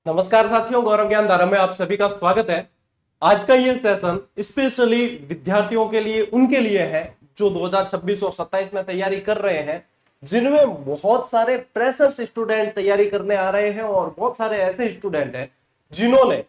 नमस्कार साथियों, गौरव ज्ञान धारा में आप सभी का स्वागत है। आज का ये सेशन स्पेशली विद्यार्थियों के लिए, उनके लिए है जो 2026 और 27 में तैयारी कर रहे हैं, जिनमें बहुत सारे फ्रेशर्स स्टूडेंट तैयारी करने आ रहे हैं और बहुत सारे ऐसे स्टूडेंट हैं जिन्होंने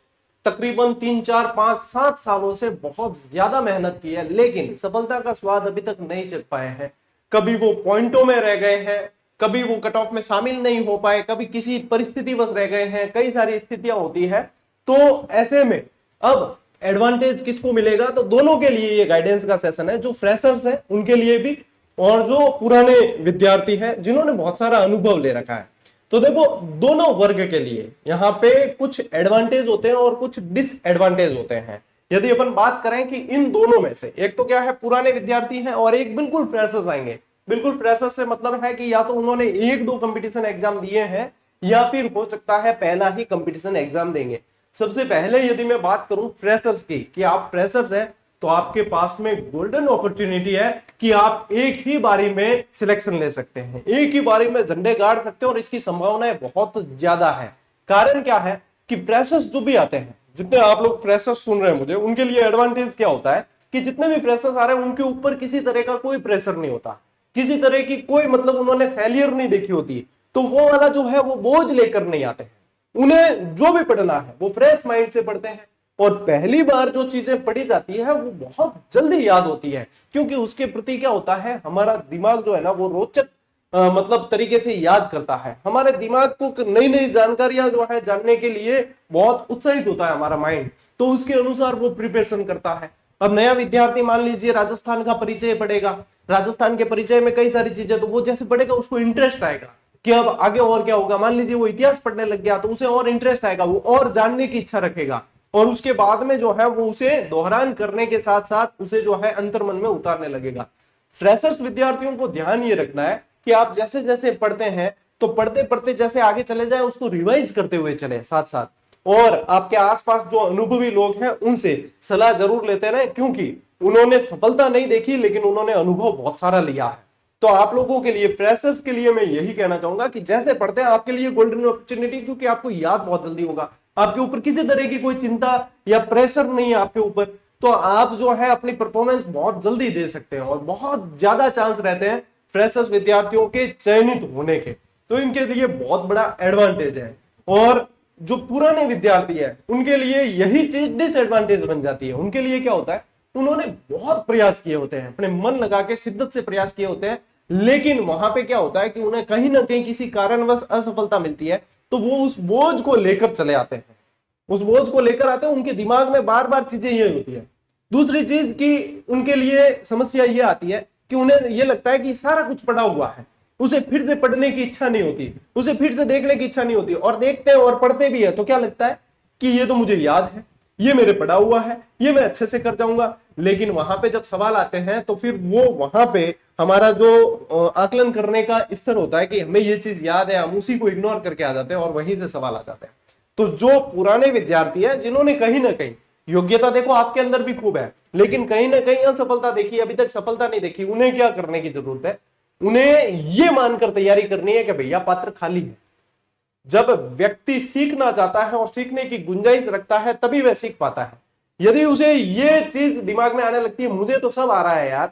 तकरीबन 3 4 5 7 सालों से बहुत ज्यादा मेहनत की है, लेकिन सफलता का स्वाद अभी तक नहीं चख पाए हैं। कभी वो पॉइंटों में रह गए हैं, कभी वो कट ऑफ में शामिल नहीं हो पाए, कभी किसी परिस्थिति बस रह गए हैं, कई सारी स्थितियां होती है। तो ऐसे में अब एडवांटेज किसको मिलेगा? तो दोनों के लिए ये गाइडेंस का सेशन है, जो फ्रेशर्स है उनके लिए भी और जो पुराने विद्यार्थी हैं जिन्होंने बहुत सारा अनुभव ले रखा है। तो देखो, दोनों वर्ग के लिए यहाँ पे कुछ एडवांटेज होते हैं और कुछ डिसएडवांटेज होते हैं। यदि अपन बात करें कि इन दोनों में से एक तो क्या है, पुराने विद्यार्थी हैं और एक बिल्कुल फ्रेशर्स आएंगे। बिल्कुल फ्रेशर्स से मतलब है कि या तो उन्होंने 1 2 कंपटीशन एग्जाम दिए हैं या फिर हो सकता है पहला ही कंपटीशन एग्जाम देंगे। सबसे पहले यदि मैं बात करूं फ्रेशर्स की, कि आप फ्रेशर्स हैं तो आपके पास में गोल्डन अपॉर्चुनिटी है कि आप एक ही बारी में सिलेक्शन ले सकते हैं, एक ही बारी में झंडे गाड़ सकते हैं और इसकी संभावनाएं बहुत ज्यादा है। कारण क्या है कि फ्रेशर्स जो भी आते हैं, जितने आप लोग फ्रेशर्स सुन रहे हैं मुझे, उनके लिए एडवांटेज क्या होता है कि जितने भी फ्रेशर्स आ रहे हैं उनके ऊपर किसी तरह का कोई प्रेशर नहीं होता, किसी तरह की कोई मतलब उन्होंने फेलियर नहीं देखी होती, तो वो वाला जो है वो बोझ लेकर नहीं आते हैं। उन्हें जो भी पढ़ना है वो फ्रेश माइंड से पढ़ते हैं और पहली बार जो चीजें पढ़ी जाती है वो बहुत जल्दी याद होती है, क्योंकि उसके प्रति क्या होता है, हमारा दिमाग जो है ना वो रोचक मतलब तरीके से याद करता है। हमारे दिमाग को नई नई जानकारियां जो है जानने के लिए बहुत उत्साहित होता है हमारा माइंड, तो उसके अनुसार वो प्रिपरेशन करता है। अब नया विद्यार्थी मान लीजिए राजस्थान का परिचय पढ़ेगा, राजस्थान के परिचय में कई सारी चीजें, तो वो जैसे पढ़ेगा उसको इंटरेस्ट आएगा कि अब आगे और क्या होगा। मान लीजिए वो इतिहास पढ़ने लग गया तो उसे और इंटरेस्ट आएगा, वो और जानने की इच्छा रखेगा और उसके बाद में जो है वो उसे दोहरान करने के साथ साथ उसे जो है अंतर्मन में उतारने लगेगा। फ्रेशर्स विद्यार्थियों को ध्यान ये रखना है कि आप जैसे जैसे पढ़ते हैं तो पढ़ते पढ़ते जैसे आगे चले जाए उसको रिवाइज करते हुए चले साथ साथ, और आपके आसपास जो अनुभवी लोग हैं उनसे सलाह जरूर लेते रहे, क्योंकि उन्होंने सफलता नहीं देखी लेकिन उन्होंने अनुभव बहुत सारा लिया है। तो आप लोगों के लिए, फ्रेशर्स के लिए मैं यही कहना चाहूंगा कि जैसे पढ़ते हैं आपके लिए गोल्डन अपॉर्चुनिटी, क्योंकि आपको याद बहुत जल्दी होगा, आपके ऊपर किसी तरह की कोई चिंता या प्रेशर नहीं है आपके ऊपर, तो आप जो है अपनी परफॉर्मेंस बहुत जल्दी दे सकते हैं और बहुत ज्यादा चांस रहते हैं फ्रेशर्स विद्यार्थियों के चयनित होने के। तो इनके लिए बहुत बड़ा एडवांटेज है। और जो पुराने विद्यार्थी है उनके लिए यही चीज डिसएडवांटेज बन जाती है। उनके लिए क्या होता है, उन्होंने बहुत प्रयास किए होते हैं, अपने मन लगा के शिद्दत से प्रयास किए होते हैं, लेकिन वहां पे क्या होता है कि उन्हें कहीं ना कहीं किसी कारणवश असफलता मिलती है, तो वो उस बोझ को लेकर चले आते हैं, उस बोझ को लेकर आते हैं। उनके दिमाग में बार बार चीजें ये होती है। दूसरी चीज की उनके लिए समस्या ये आती है कि उन्हें ये लगता है कि सारा कुछ पढ़ा हुआ है, उसे फिर से पढ़ने की इच्छा नहीं होती, उसे फिर से देखने की इच्छा नहीं होती, और देखते हैं और पढ़ते भी है तो क्या लगता है कि ये तो मुझे याद है, ये मेरे पढ़ा हुआ है, ये मैं अच्छे से कर जाऊंगा। लेकिन वहां पे जब सवाल आते हैं तो फिर वो वहां पे हमारा जो आकलन करने का स्तर होता है कि हमें ये चीज याद है, हम उसी को इग्नोर करके आ जाते हैं और वहीं से सवाल आ जाते हैं। तो जो पुराने विद्यार्थी हैं जिन्होंने कहीं ना कहीं योग्यता, देखो आपके अंदर भी खूब है, लेकिन कहीं ना कहीं असफलता देखी, अभी तक सफलता नहीं देखी, उन्हें क्या करने की जरूरत है, उन्हें यह मानकर तैयारी करनी है कि भैया पात्र खाली है। जब व्यक्ति सीखना चाहता है और सीखने की गुंजाइश रखता है तभी वह सीख पाता है। यदि उसे ये चीज दिमाग में आने लगती है, मुझे तो सब आ रहा है यार,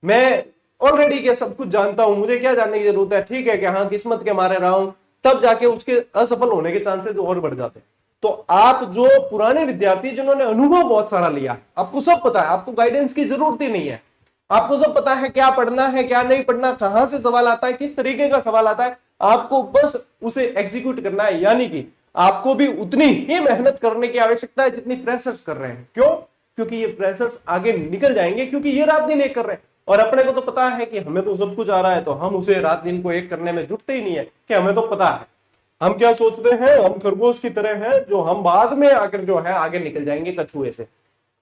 मैं ऑलरेडी क्या सब कुछ जानता हूं, मुझे क्या जानने की जरूरत है, ठीक है कि हाँ किस्मत के मारे रहा हूं, तब जाके उसके असफल होने के चांसेस और बढ़ जाते हैं। तो आप जो पुराने विद्यार्थी जिन्होंने अनुभव बहुत सारा लिया, आपको सब पता है, आपको गाइडेंस की जरूरत ही नहीं है, आपको सब पता है क्या पढ़ना है क्या नहीं पढ़ना, कहां से सवाल आता है, किस तरीके का सवाल आता है, आपको बस उसे एग्जीक्यूट करना है। यानी कि आपको भी उतनी ही मेहनत करने की आवश्यकता है जितनी फ्रेशर्स कर रहे हैं। क्यों? क्योंकि ये फ्रेशर्स आगे निकल जाएंगे, क्योंकि ये रात दिन एक कर रहे हैं और अपने को तो पता है कि हमें तो सब कुछ आ रहा है, तो हम उसे रात दिन को एक करने में जुटते ही नहीं है कि हमें तो पता है। हम क्या सोचते हैं, हम खरगोश की तरह हैं जो हम बाद में आकर जो है आगे निकल जाएंगे कछुए से।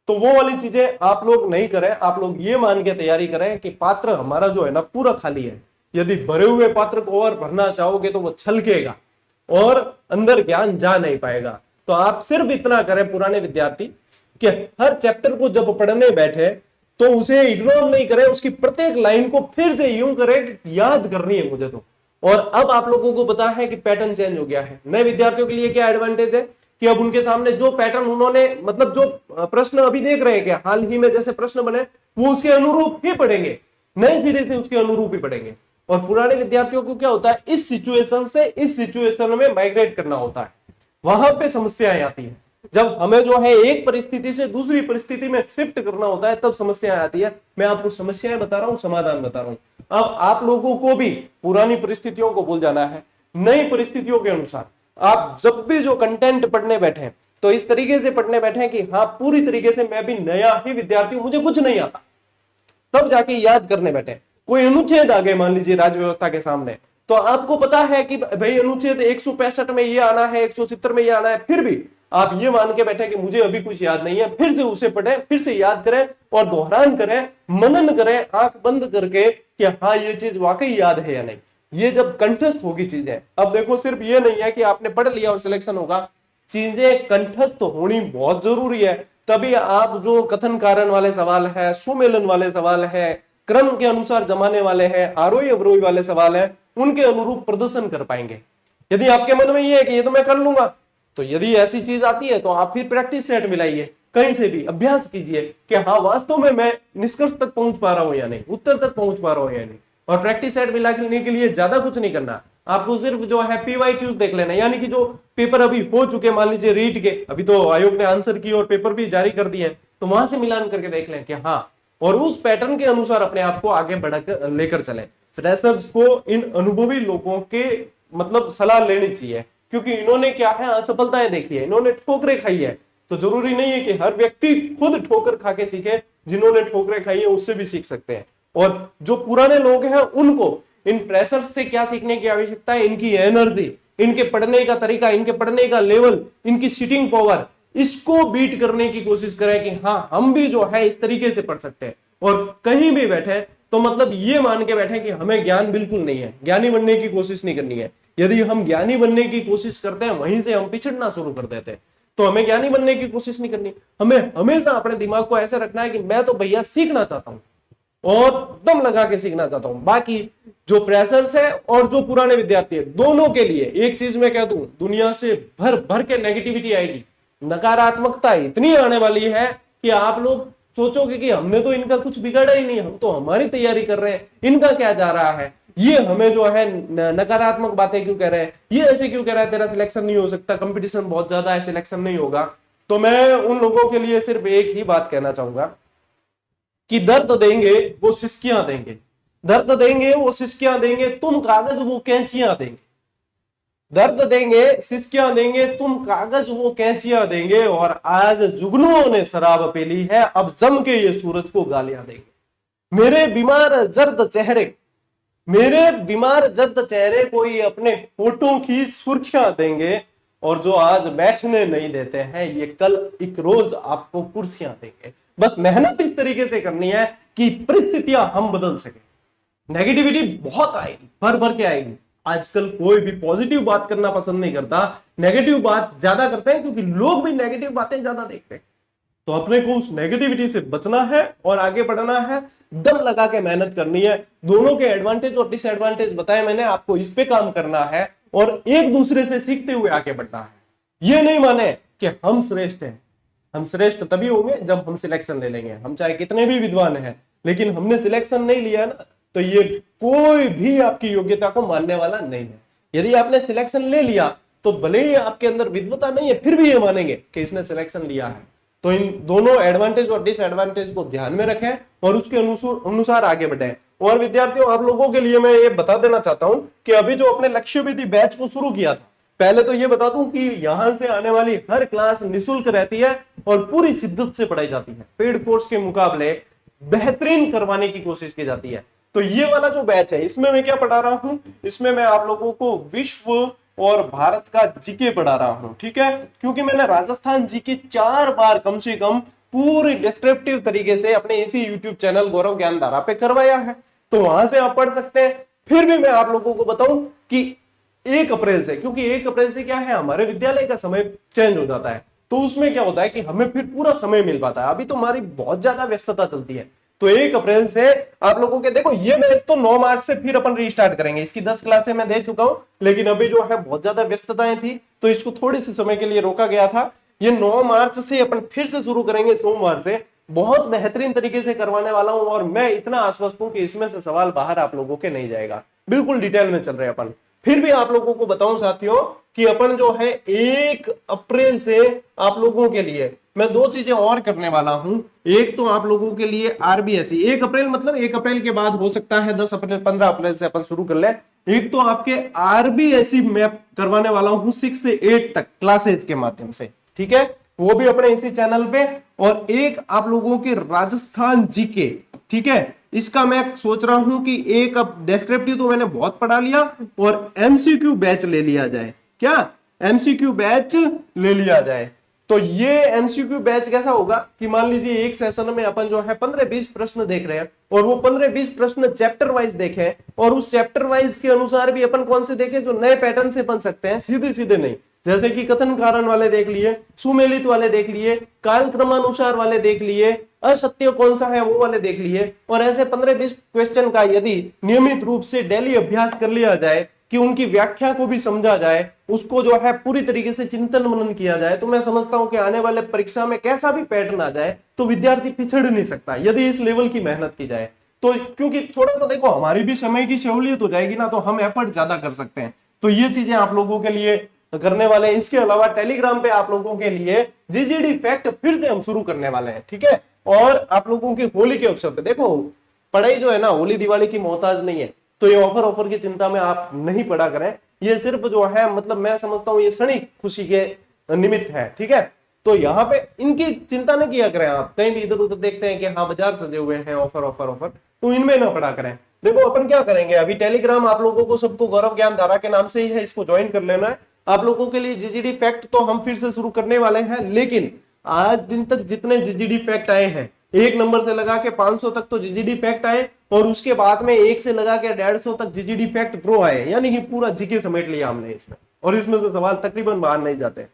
तो वो वाली चीजें आप लोग नहीं करें। आप लोग ये मान के तैयारी करें कि पात्र हमारा जो है ना पूरा खाली है। यदि भरे हुए पात्र को और भरना चाहोगे तो वो छलकेगा और अंदर ज्ञान जा नहीं पाएगा। तो आप सिर्फ इतना करें पुराने विद्यार्थी कि हर चैप्टर को जब पढ़ने बैठे तो उसे इग्नोर नहीं करें, उसकी प्रत्येक लाइन को फिर से यूं करें कि याद करनी है मुझे, तो और अब आप लोगों को पता है कि पैटर्न चेंज हो गया है। नए विद्यार्थियों के लिए क्या एडवांटेज है कि अब उनके सामने जो पैटर्न उन्होंने मतलब जो प्रश्न अभी देख रहे हैं कि हाल ही में जैसे प्रश्न बने वो उसके अनुरूप ही पढ़ेंगे, नए सिरे से उसके अनुरूप ही पढ़ेंगे। और पुराने विद्यार्थियों को क्या होता है, इस सिचुएशन से इस सिचुएशन में माइग्रेट करना होता है, वहां पे समस्याएं आती है। जब हमें जो है एक परिस्थिति से दूसरी परिस्थिति में शिफ्ट करना होता है तब समस्याएं आती है। मैं आपको समस्याएं बता रहा हूं, समाधान बता रहा हूं। अब आप लोगों को भी पुरानी परिस्थितियों को भूल जाना है, नई परिस्थितियों के अनुसार आप जब भी जो कंटेंट पढ़ने बैठे तो इस तरीके से पढ़ने बैठे कि हाँ पूरी तरीके से मैं भी नया ही विद्यार्थी हूं, मुझे कुछ नहीं आता, तब जाके याद करने बैठे। कोई अनुच्छेद आ गए मान लीजिए राज्य व्यवस्था के सामने, तो आपको पता है कि भाई अनुच्छेद 165 में ये आना है, 170 में ये आना है, फिर भी आप ये मान के बैठे कि मुझे अभी कुछ याद नहीं है, फिर से उसे पढ़ें, फिर से याद करें और दोहरान करें, मनन करें आंख बंद करके कि हाँ ये चीज वाकई याद है या नहीं। ये जब कंठस्थ होगी चीजें, अब देखो सिर्फ ये नहीं है कि आपने पढ़ लिया और सिलेक्शन होगा, चीजें कंठस्थ होनी बहुत जरूरी है। तभी आप जो कथन कारण वाले सवाल है, सुमेलन वाले सवाल है, क्रम के अनुसार जमाने वाले हैं, आरोही अवरोही वाले सवाल हैं, उनके अनुरूप प्रदर्शन कर पाएंगे। यदि आपके मन में ये है कि ये तो मैं कर लूंगा, तो यदि ऐसी चीज आती है तो आप फिर प्रैक्टिस सेट मिलाइए, कहीं से भी अभ्यास कीजिए कि हाँ वास्तव में मैं निष्कर्ष तक पहुंच पा रहा हूं या नहीं, उत्तर तक पहुंच पा रहा हूं या नहीं। और प्रैक्टिस सेट मिलाने के लिए ज्यादा कुछ नहीं करना, आपको सिर्फ जो है PYQs देख लेना, यानी कि जो पेपर अभी हो चुके मान लीजिए रीट के, अभी तो आयोग ने आंसर की और पेपर भी जारी कर दिए, तो वहां से मिलान करके देख लें कि हाँ, और उस पैटर्न के अनुसार अपने आप को आगे बढ़ाकर लेकर चलें। फ्रेशर्स को इन अनुभवी लोगों के मतलब सलाह लेनी चाहिए, क्योंकि इन्होंने क्या है असफलताएं देखी है, इन्होंने ठोकरें खाई है। तो जरूरी नहीं है कि हर व्यक्ति खुद ठोकर खा के सीखे, जिन्होंने ठोकरें खाई है उससे भी सीख सकते हैं। और जो पुराने लोग हैं उनको इन फ्रेशर्स से क्या सीखने की आवश्यकता है, इनकी एनर्जी, इनके पढ़ने का तरीका, इनके पढ़ने का लेवल, इनकी सीटिंग पावर, इसको बीट करने की कोशिश करें कि हाँ हम भी जो है इस तरीके से पढ़ सकते हैं। और कहीं भी बैठे तो मतलब ये मान के बैठे कि हमें ज्ञान बिल्कुल नहीं है, ज्ञानी बनने की कोशिश नहीं करनी है। यदि हम ज्ञानी बनने की कोशिश करते हैं वहीं से हम पिछड़ना शुरू कर देते हैं, तो हमें ज्ञानी बनने की कोशिश नहीं करनी। हमें हमेशा अपने दिमाग को ऐसे रखना है कि मैं तो भैया सीखना चाहता हूं और दम लगा के सीखना चाहता हूं। बाकी जो फ्रेशर्स है और जो पुराने विद्यार्थी है, दोनों के लिए एक चीज मैं कह दूं, दुनिया से भर भर के नेगेटिविटी आएगी, नकारात्मकता इतनी आने वाली है कि आप लोग सोचोगे कि हमने तो इनका कुछ बिगाड़ा ही नहीं, हम तो हमारी तैयारी कर रहे हैं, इनका क्या जा रहा है, ये हमें जो है नकारात्मक बातें क्यों कह रहे हैं, ये ऐसे क्यों कह रहा है, तेरा सिलेक्शन नहीं हो सकता, कंपटीशन बहुत ज्यादा है, सिलेक्शन नहीं होगा। तो मैं उन लोगों के लिए सिर्फ एक ही बात कहना चाहूंगा कि दर्द देंगे वो सिसकियां देंगे, दर्द देंगे वो सिसकियां देंगे, तुम कागज वो कैंचियां देंगे। दर्द देंगे सिसकियां देंगे, तुम कागज वो कैंचियां देंगे, और आज जुगनुओं ने शराब पी ली है, अब जम के ये सूरज को गालियां देंगे। मेरे बीमार जर्द चेहरे, मेरे बीमार जर्द चेहरे कोई अपने फोटो की सुर्खियां देंगे, और जो आज बैठने नहीं देते हैं ये कल एक रोज आपको कुर्सियां देंगे। बस मेहनत इस तरीके से करनी है कि परिस्थितियां हम बदल सके। नेगेटिविटी बहुत आएगी, भर भर के आएगी। आजकल कोई भी पॉजिटिव बात करना पसंद नहीं करता, नेगेटिव बात ज्यादा करते हैं, क्योंकि लोग भी नेगेटिव बातें ज्यादा देखते हैं। तो अपने को उस नेगेटिविटी से बचना है और आगे बढ़ना है, दम लगा के मेहनत करनी है। दोनों के एडवांटेज और डिसएडवांटेज बताए मैंने आपको, इस पे काम करना है और एक दूसरे से सीखते हुए आगे बढ़ना है। ये नहीं माने कि हम श्रेष्ठ हैं, हम श्रेष्ठ तभी होंगे जब हम सिलेक्शन ले लेंगे। हम चाहे कितने भी विद्वान हैं, लेकिन हमने सिलेक्शन नहीं लिया ना, तो ये कोई भी आपकी योग्यता को मानने वाला नहीं है। यदि आपने सिलेक्शन ले लिया तो भले ही आपके अंदर विद्वता नहीं है, फिर भी ये मानेंगे कि इसने सिलेक्शन लिया है। तो इन दोनों एडवांटेज और डिसएडवांटेज को ध्यान में रखें और उसके अनुसार आगे बढ़ें। और विद्यार्थियों, आप लोगों के लिए मैं ये बता देना चाहता हूं कि अभी जो अपने लक्ष्य विधि बैच को शुरू किया था, पहले तो ये बता दूं कि यहां से आने वाली हर क्लास निःशुल्क रहती है और पूरी शिद्दत से पढ़ाई जाती है। पेड कोर्स के मुकाबले बेहतरीन करवाने की कोशिश की जाती है। तो ये वाला जो बैच है, इसमें मैं क्या पढ़ा रहा हूं, इसमें मैं आप लोगों को विश्व और भारत का जीके पढ़ा रहा हूं, ठीक है। क्योंकि मैंने राजस्थान जीके 4 बार कम से कम पूरी डिस्क्रिप्टिव तरीके से अपने इसी यूट्यूब चैनल गौरव ज्ञानधारा पे करवाया है, तो वहां से आप पढ़ सकते हैं। फिर भी मैं आप लोगों को बताऊं कि 1 अप्रैल से, क्योंकि 1 अप्रैल से क्या है, हमारे विद्यालय का समय चेंज हो जाता है, तो उसमें क्या होता है कि हमें फिर पूरा समय मिल पाता है। अभी तो हमारी बहुत ज्यादा व्यस्तता चलती है, तो 1 अप्रैल से आप लोगों के देखो ये बैच तो 9 मार्च से फिर अपन रीस्टार्ट करेंगे। इसकी 10 क्लासें मैं दे चुका हूं, लेकिन अभी जो है बहुत ज्यादा व्यस्तताएं थी तो इसको थोड़ी सी समय के लिए रोका गया था। ये 9 मार्च से अपन फिर से शुरू करेंगे, सोमवार से बहुत बेहतरीन तरीके से करवाने वाला हूं। और मैं इतना आश्वस्त हूं कि इसमें से सवाल बाहर आप लोगों के नहीं जाएगा, बिल्कुल डिटेल में चल रहे हैं अपन। फिर भी आप लोगों को बताऊं साथियों कि अपन जो है 1 अप्रैल से आप लोगों के लिए मैं 2 चीजें और करने वाला हूं। एक तो आप लोगों के लिए आरबीएसई 1 अप्रैल मतलब 1 अप्रैल के बाद हो सकता है 10 अप्रैल 15 अप्रैल से अपन शुरू कर ले। एक तो आपके आरबीएसई मैप करवाने वाला हूं 6 से 8 तक क्लासेस के माध्यम से, ठीक है, वो भी अपने इसी चैनल पे। और एक आप लोगों के राजस्थान जीके, ठीक है, इसका मैं सोच रहा हूं कि एक अब डेस्क्रिप्टिव तो मैंने बहुत पढ़ा लिया और एमसीक्यू बैच ले लिया जाए। क्या एमसीक्यू बैच ले लिया जाए? तो ये एमसीक्यू बैच कैसा होगा कि मान लीजिए एक सेशन में अपन जो है 15-20 प्रश्न देख रहे हैं और वो 15-20 प्रश्न चैप्टर वाइज देखे और उस चैप्टर वाइज के अनुसार भी अपन कौन से देखे जो नए पैटर्न से बन सकते हैं, सीधे सीधे नहीं। जैसे कि कथन कारण वाले देख लिए, सुमेलित वाले देख लिए, काल क्रमानुसार वाले देख लिए, असत्य कौन सा है वो वाले देख लिए। और ऐसे 15-20 क्वेश्चन का यदि नियमित रूप से डेली अभ्यास कर लिया जाए कि उनकी व्याख्या को भी समझा जाए, उसको जो है पूरी तरीके से चिंतन मनन किया जाए, तो मैं समझता हूं कि आने वाले परीक्षा में कैसा भी पैटर्न आ जाए तो विद्यार्थी पिछड़ नहीं सकता यदि इस लेवल की मेहनत की जाए तो। क्योंकि थोड़ा सा देखो हमारी भी समय की सहूलियत हो जाएगी ना, तो हम एफर्ट ज्यादा कर सकते हैं। तो ये चीजें आप लोगों के लिए करने वाले हैं। इसके अलावा टेलीग्राम पे आप लोगों के लिए जीजीडी फैक्ट फिर से हम शुरू करने वाले हैं, ठीक है। और आप लोगों की होली के अवसर पे देखो पढ़ाई जो है ना होली दिवाली की मोहताज नहीं है, तो ये ऑफर की चिंता में आप नहीं पड़ा करें। ये सिर्फ जो है मतलब मैं समझता हूं ये क्षणिक खुशी के निमित्त है, ठीक है। तो यहाँ पे इनकी चिंता न किया करें। आप कहीं भी इधर उधर देखते हैं कि हाँ बाजार सजे हुए हैं ऑफर, तो इनमें ना पड़ा करें। देखो अपन क्या करेंगे, अभी टेलीग्राम आप लोगों को सबको गौरव ज्ञान धारा के नाम से ही है, इसको ज्वाइन कर लेना है। आप लोगों के लिए जीजीडी फैक्ट तो हम फिर से शुरू करने वाले हैं, लेकिन आज दिन तक जितने जीजीडी फैक्ट आए हैं 1 नंबर से लगा के 500 तक तो जीजीडी फैक्ट आए और उसके बाद में 1 से लगा के 150 तक जीजीडी फैक्ट प्रो आए, यानी कि पूरा जीके समेट लिया हमने इसमें। और इसमें से सवाल तकरीबन बाहर नहीं जाते।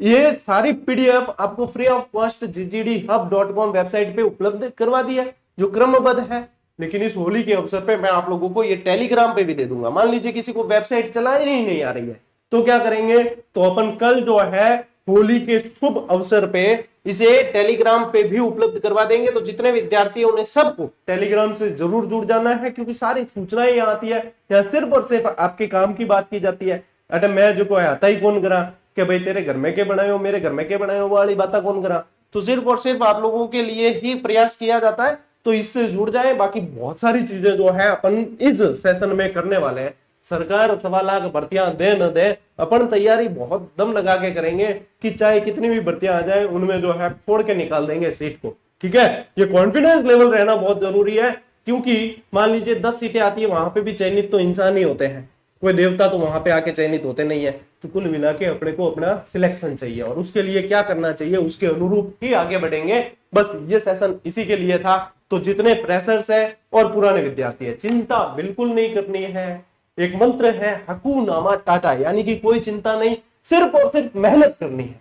ये सारी पीडीएफ आपको free of cost ggdhub.com website पे उपलब्ध करवा दी है जो क्रमबद्ध है। लेकिन इस होली के अवसर पे मैं आप लोगों को ये टेलीग्राम पे भी दे दूंगा। मान लीजिए किसी को वेबसाइट चलानी ही नहीं आ रही है तो क्या करेंगे, तो अपन कल जो है होली के शुभ अवसर पे इसे टेलीग्राम पे भी उपलब्ध करवा देंगे। तो जितने विद्यार्थी हैं उन्हें सबको टेलीग्राम से जरूर जुड़ जाना है, क्योंकि सारी सूचनाएं यहाँ आती है। यहाँ सिर्फ और सिर्फ आपके काम की बात की जाती है। अरे मैं जो को आता ही कौन करा कि भाई तेरे घर में के बनाए हो, मेरे घर में के बनाए हो वाली बात कौन करा। तो सिर्फ और सिर्फ आप लोगों के लिए ही प्रयास किया जाता है, तो इससे जुड़ जाए। बाकी बहुत सारी चीजें जो है अपन इस सेशन में करने वाले हैं। सरकार 1.25 लाख भर्तियां दे न दे, अपन तैयारी बहुत दम लगा के करेंगे कि चाहे कितनी भी भर्तियां आ जाए उनमें जो है फोड़ के निकाल देंगे सीट को, ठीक है। ये कॉन्फिडेंस लेवल रहना बहुत जरूरी है, क्योंकि मान लीजिए 10 सीटें आती है, वहां पे भी चयनित तो इंसान ही होते हैं, कोई देवता तो वहां पे आके चयनित होते नहीं है। तो कुल मिला के अपने को अपना सिलेक्शन चाहिए और उसके लिए क्या करना चाहिए उसके अनुरूप ही आगे बढ़ेंगे। बस ये सेशन इसी के लिए था। तो जितने फ्रेशर्स है और पुराने विद्यार्थी है, चिंता बिल्कुल नहीं करनी है। एक मंत्र है हकूनामा टाटा, यानी कि कोई चिंता नहीं, सिर्फ और सिर्फ मेहनत करनी है।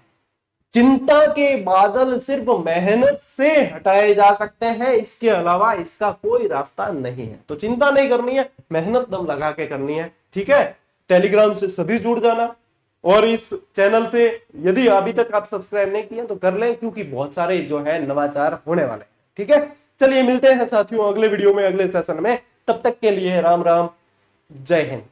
चिंता के बादल सिर्फ मेहनत से हटाए जा सकते हैं, इसके अलावा इसका कोई रास्ता नहीं है। तो चिंता नहीं करनी है, मेहनत दम लगा के करनी है, ठीक है। टेलीग्राम से सभी जुड़ जाना और इस चैनल से यदि अभी तक आप सब्सक्राइब नहीं किए तो कर लें, क्योंकि बहुत सारे जो है नवाचार होने वाले हैं, ठीक है। चलिए मिलते हैं साथियों अगले वीडियो में, अगले सेशन में। तब तक के लिए राम राम, जय हिंद।